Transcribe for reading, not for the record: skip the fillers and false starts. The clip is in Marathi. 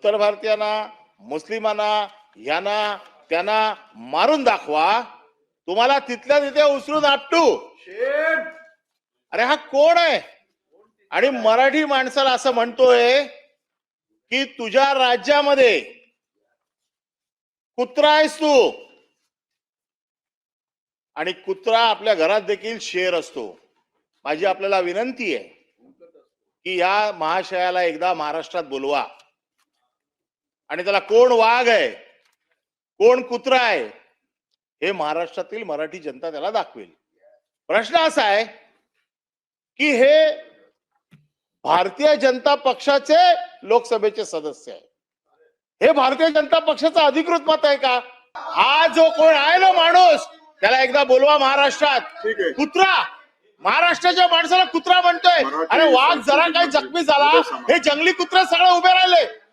उत्तर भारतीयांना, मुस्लिमांना, यांना त्यांना मारून दाखवा, तुम्हाला तिथल्या तिथे उचलून आपटू. अरे हा कोण आहे? आणि मराठी माणसाला असं म्हणतोय की तुझ्या राज्यामध्ये कुत्रा आहेस तू, आणि कुत्रा आपल्या घरात देखील शेर असतो. माझी आपल्याला विनंती आहे की या महाशयाला एकदा महाराष्ट्रात बोलवा आणि त्याला कोण वाघ आहे, कोण कुत्रा आहे, हे महाराष्ट्रातील मराठी जनता त्याला दाखवेल. प्रश्न असा आहे की हे भारतीय जनता पक्षाचे लोकसभेचे सदस्य आहे. हे भारतीय जनता पक्षाचं अधिकृत मत आहे का? हा जो कोण आहे ना माणूस, त्याला एकदा बोलवा महाराष्ट्रात. कुत्रा, महाराष्ट्राच्या माणसाला कुत्रा म्हणतोय. अरे वाघ जरा काही जखमी झाला, हे जंगली कुत्रे सगळे उभे राहिले.